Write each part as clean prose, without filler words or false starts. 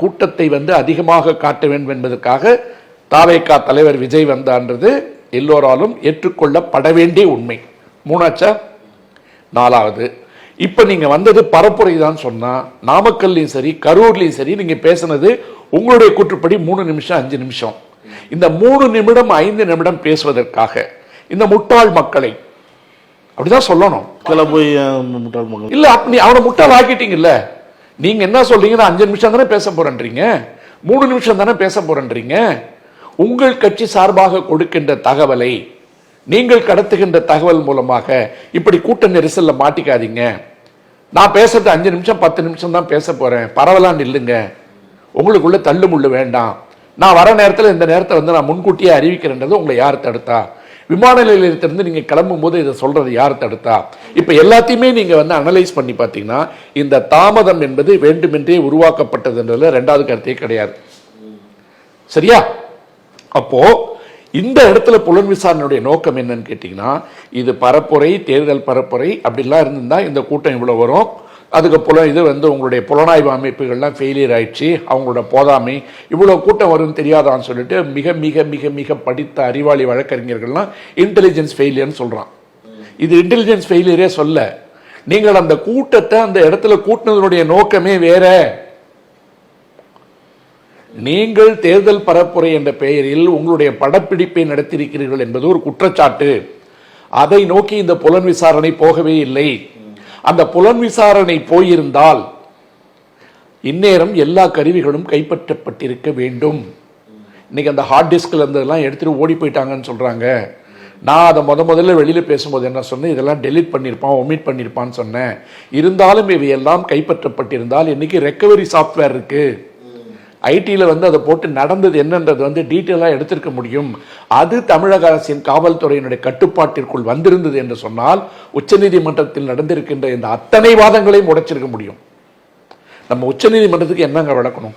கூட்டத்தை அதிகமாக காட்ட வேண்டும் என்பதற்காக தாவேகா தலைவர் விஜய் வந்தான்றது எல்லோராலும் ஏற்றுக்கொள்ளப்பட வேண்டிய உண்மை. மூணாச்சா? நாலாவது, இப்ப நீங்க வந்தது பரப்புரை தான் சொன்னா, நாமக்கல்லையும் சரி கரூர்லையும் சரி நீங்க பேசினது உங்களுடைய கூற்றுப்படி 3 நிமிஷம் 5 நிமிஷம். இந்த 3 நிமிடம் 5 நிமிடம் பேசுவதற்காக இந்த முட்டாள் மக்களை அப்படிதான் சொல்லணும். இல்ல அப்படி அவனை முட்டாள் ஆக்கிட்டீங்கல்ல. நீங்க என்ன சொல்றீங்கன்னா 5 நிமிஷம் தானே பேச போறேன்றீங்க, 3 நிமிஷம் தானே பேச போறேன்றீங்க. உங்கள் கட்சி சார்பாக கொடுக்கின்ற தகவலை நீங்கள் கடத்துகின்ற தகவல் மூலமாக இப்படி கூட்ட நெரிசல்ல மாட்டிக்காதீங்க. நான் பேசுறது 5 நிமிஷம் 10 நிமிஷம் தான் பேச போறேன், பரவலான்னு இல்லைங்க. உங்களுக்குள்ள தள்ளு முள்ளு வேண்டாம். நான் வர நேரத்தில் இந்த நேரத்தை நான் முன்கூட்டியே அறிவிக்கிறேன்றது உங்களை யார் தடுத்தா? விமான நிலையத்திலிருந்து நீங்க கிளம்பும் போது இதை சொல்றது யார் தடுத்தா? இப்ப எல்லாத்தையுமே நீங்க அனலைஸ் பண்ணி பார்த்தீங்கன்னா இந்த தாமதம் என்பது வேண்டுமென்றே உருவாக்கப்பட்டதுன்றதுல ரெண்டாவது கருத்தே கிடையாது. சரியா? அப்போ இந்த இடத்துல புலன் விசாரணையுடைய நோக்கம் என்னன்னு கேட்டீங்கன்னா, இது பரப்புரை, தேர்தல் பரப்புரை அப்படிலாம் இருந்திருந்தா இந்த கூட்டம் இவ்வளவு வரும். அதுக்கு இது உங்களுடைய புலனாய்வு அமைப்புகள்லாம் ஃபெயிலியர் ஆயிடுச்சு, அவங்களோட போதாமை, இவ்வளோ கூட்டம் வரும்னு தெரியாதான்னு சொல்லிட்டு மிக மிக மிக மிக படித்த அறிவாளி வழக்கறிஞர்கள்லாம் இன்டெலிஜென்ஸ் ஃபெயிலியர்னு சொல்றான். இது இன்டெலிஜென்ஸ் ஃபெயிலியரே சொல்ல, நீங்கள் அந்த கூட்டத்தை அந்த இடத்துல கூட்டினதனுடைய நோக்கமே வேற. நீங்கள் தேர்தல் பரப்புரை என்ற பெயரில் உங்களுடைய படப்பிடிப்பை நடத்தியிருக்கிறீர்கள் என்பது ஒரு குற்றச்சாட்டு. அதை நோக்கி இந்த புலன் விசாரணை போகவே இல்லை. அந்த புலன் விசாரணை போயிருந்தால் இந்நேரம் எல்லா கருவிகளும் கைப்பற்றப்பட்டிருக்க வேண்டும். இன்னைக்கு அந்த ஹார்ட் டிஸ்க்ல இருந்ததெல்லாம் எடுத்துட்டு ஓடி போயிட்டாங்கன்னு சொல்றாங்க. நான் அதை முதல்ல வெளியில பேசும்போது என்ன சொன்னேன், இதெல்லாம் டெலிட் பண்ணியிருப்பான், ஒமிட் பண்ணியிருப்பான்னு சொன்னேன். இருந்தாலும் இவையெல்லாம் கைப்பற்றப்பட்டிருந்தால் இன்னைக்கு ரெக்கவரி சாஃப்ட்வேர் இருக்கு, ஐடியில் அதை போட்டு நடந்தது என்னன்றது டீட்டெயிலாக எடுத்திருக்க முடியும். அது தமிழக அரசின் காவல்துறையினுடைய கட்டுப்பாட்டிற்குள் வந்திருந்தது என்று சொன்னால் உச்சநீதிமன்றத்தில் நடந்திருக்கின்ற இந்த அத்தனை வாதங்களையும் உடைச்சிருக்க முடியும். நம்ம உச்சநீதிமன்றத்துக்கு என்னங்க விளக்கணும்?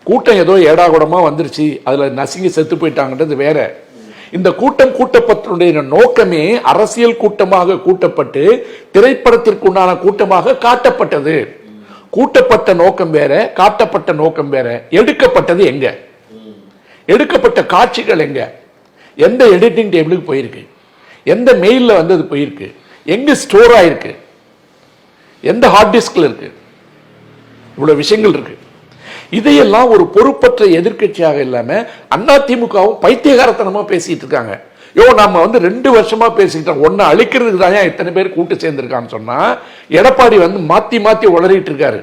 கூட்டம் ஏதோ ஏடாகுடமா வந்துருச்சு, அதுல நசுங்கி செத்து போயிட்டாங்கன்றது வேற. இந்த கூட்டம் கூட்டப்பட்டனுடைய நோக்கமே அரசியல் கூட்டமாக கூட்டப்பட்டு திரைப்படத்திற்குண்டான கூட்டமாக காட்டப்பட்டது. கூட்டப்பட்ட நோக்கம் வேற, காட்டப்பட்ட நோக்கம் வேற. எடுக்கப்பட்டது எங்க? எடுக்கப்பட்ட காட்சிகள் எங்க? எந்த எடிட்டிங் டேபிளுக்கு போயிருக்கு? எந்த மெயில்ல அது போயிருக்கு? எங்க ஸ்டோர் ஆயிருக்கு? எந்த ஹார்ட் டிஸ்க்ல இருக்கு? இவ்வளவு விஷயங்கள் இருக்கு. இதையெல்லாம் ஒரு பொறுப்பற்ற எதிர்கட்சியாக இல்லாம அதிமுகவும் பைத்தியகாரத்தனமா பேசிட்டு இருக்காங்க. நாம 2 வருஷமா பேசிக்கிட்டோம், ஒன்னு அழிக்கிறதுக்கு தான் இத்தனை பேர் கூட்டு சேர்ந்திருக்கான்னு சொன்னா எடப்பாடி மாத்தி மாத்தி உளறிட்டு இருக்காரு.